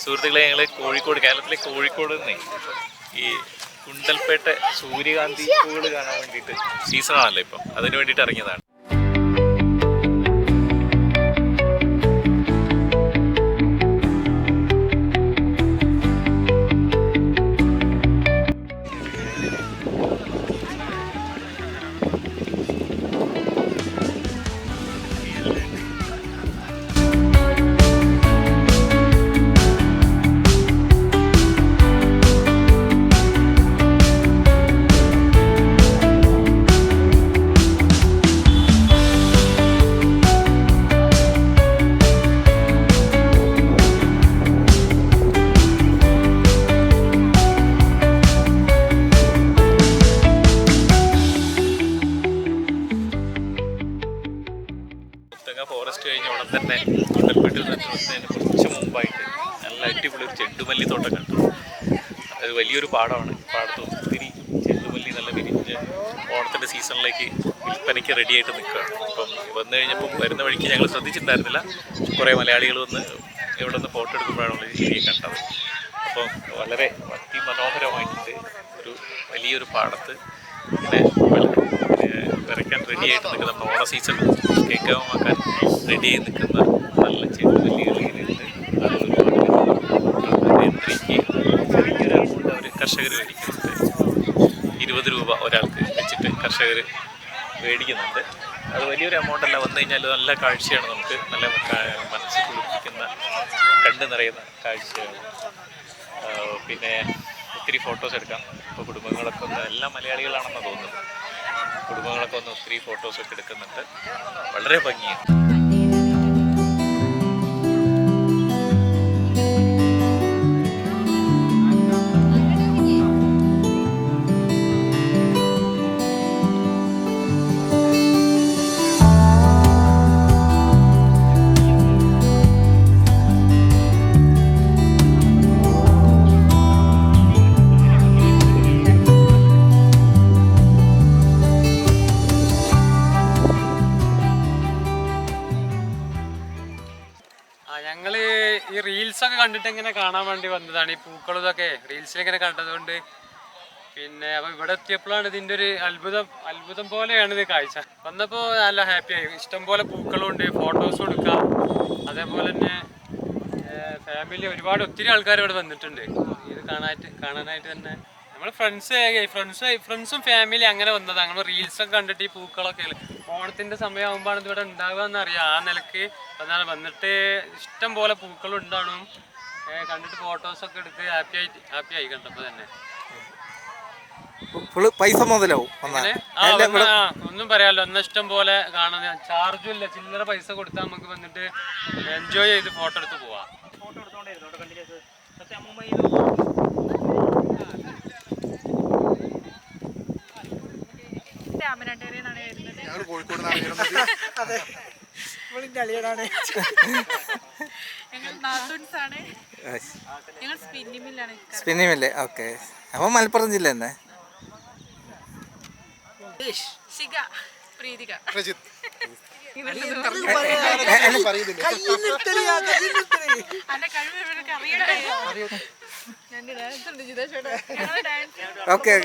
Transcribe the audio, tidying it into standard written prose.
സുഹൃത്തുക്കളെ, ഞങ്ങൾ കോഴിക്കോട്, കേരളത്തിലെ കോഴിക്കോട് നിന്ന് ഈ കുണ്ടൽപേട്ട സൂര്യകാന്തി പൂകൾ കാണാൻ വേണ്ടിയിട്ട് സീസണാണല്ലോ ഇപ്പം, അതിന് വേണ്ടിയിട്ട് ഇറങ്ങിയതാണ്. ഫോറസ്റ്റ് കഴിഞ്ഞ ഉടൻ തന്നെ കുണ്ടൽപേട്ടിൽ നിന്ന് കുറച്ച് മുമ്പായിട്ട് നല്ല അടിപൊളി ഒരു ചെണ്ടുമല്ലി തോട്ടം കണ്ടു. അത് വലിയൊരു പാടമാണ്. പാടത്ത് ഒത്തിരി ചെണ്ടുമല്ലി നല്ല വിരിഞ്ഞ് ഓണത്തിൻ്റെ സീസണിലേക്ക് വിൽപ്പനയ്ക്ക് റെഡിയായിട്ട് നിൽക്കുകയാണ്. അപ്പം വന്നു കഴിഞ്ഞപ്പം വരുന്ന വഴിക്ക് ഞങ്ങൾ ശ്രദ്ധിച്ചിട്ടുണ്ടായിരുന്നില്ല, കുറേ മലയാളികൾ വന്ന് ഇവിടെ നിന്ന് ഫോട്ടോ എടുക്കുമ്പോഴാണ് ഈ ഏരിയ കണ്ടത്. അപ്പം വളരെ അതിമനോഹരമായിട്ട് ഒരു വലിയൊരു പാടത്ത് ഇങ്ങനെ വിറയ്ക്കാൻ റെഡിയായിട്ട് നിൽക്കുന്ന, നമ്മുടെ ഓണ സീസൺ കേക്കാവുമാക്കാൻ റെഡിയായി നിൽക്കുന്ന നല്ല ചെണ്ടുമല്ലികളിലുണ്ട്. എൻട്രിക്ക് ചെറിയൊരു എമൗണ്ട് അവർ കർഷകർ മേടിക്കുന്നുണ്ട്. 20 രൂപ ഒരാൾക്ക് വെച്ചിട്ട് കർഷകർ മേടിക്കുന്നുണ്ട്. അത് വലിയൊരു എമൗണ്ടല്ല. വന്നു കഴിഞ്ഞാൽ നല്ല കാഴ്ചയാണ്, നമുക്ക് നല്ല മനസ്സ് കുളിപ്പിക്കുന്ന, കണ്ടു നിറയുന്ന കാഴ്ചയാണ്. പിന്നെ ഒത്തിരി ഫോട്ടോസ് എടുക്കാം. ഇപ്പോൾ കുടുംബങ്ങളൊക്കെ ഒന്ന്, എല്ലാം മലയാളികളാണെന്ന് തോന്നുന്നു, കുടുംബങ്ങളൊക്കെ ഒന്ന് ഒത്തിരി ഫോട്ടോസൊക്കെ എടുക്കുന്നുണ്ട്. വളരെ ഭംഗിയാണ്. ഞങ്ങള് ഈ റീൽസൊക്കെ കണ്ടിട്ട് ഇങ്ങനെ കാണാൻ വേണ്ടി വന്നതാണ്. ഈ പൂക്കളും ഇതൊക്കെ റീൽസിലിങ്ങനെ കണ്ടതുകൊണ്ട് പിന്നെ അപ്പം ഇവിടെ എത്തിയപ്പോഴാണ് ഇതിൻ്റെ ഒരു അത്ഭുതം പോലെയാണ് ഇത് കാഴ്ച. വന്നപ്പോൾ നല്ല ഹാപ്പിയായി. ഇഷ്ടംപോലെ പൂക്കളും ഉണ്ട്, ഫോട്ടോസും എടുക്കാം. അതേപോലെ തന്നെ ഫാമിലി ഒത്തിരി ആൾക്കാർ ഇവിടെ വന്നിട്ടുണ്ട് ഇത് കാണാനായിട്ട് തന്നെ. നമ്മൾ ഫ്രണ്ട്സും ഫാമിലി അങ്ങനെ വന്നത്. അങ്ങനെ റീൽസൊക്കെ കണ്ടിട്ട് ഈ പൂക്കളൊക്കെ ഓണത്തിൻ്റെ സമയമാകുമ്പോഴാണ് ഇവിടെ ഉണ്ടാവുക എന്നറിയാം. ആ നിലക്ക് വന്നിട്ട് ഇഷ്ടം പോലെ പൂക്കളും ഉണ്ടാവണം, കണ്ടിട്ട് ഫോട്ടോസൊക്കെ എടുത്ത് ഹാപ്പിയായി കണ്ടപ്പോൾ തന്നെ. പൈസ മുതലാവും ഒന്നും പറയാമല്ലോ, ഒന്നും ഇഷ്ടം പോലെ കാണാൻ ചാർജും ഇല്ല. ചില്ലറ പൈസ കൊടുത്താൽ നമുക്ക് വന്നിട്ട് എൻജോയ് ചെയ്ത് ഫോട്ടോ എടുത്ത് പോവാം. സ്പിന്നിമില്ലേ? ഓക്കെ. അപ്പൊ മലപ്പുറം ജില്ല തന്നെ. ഓക്കെ.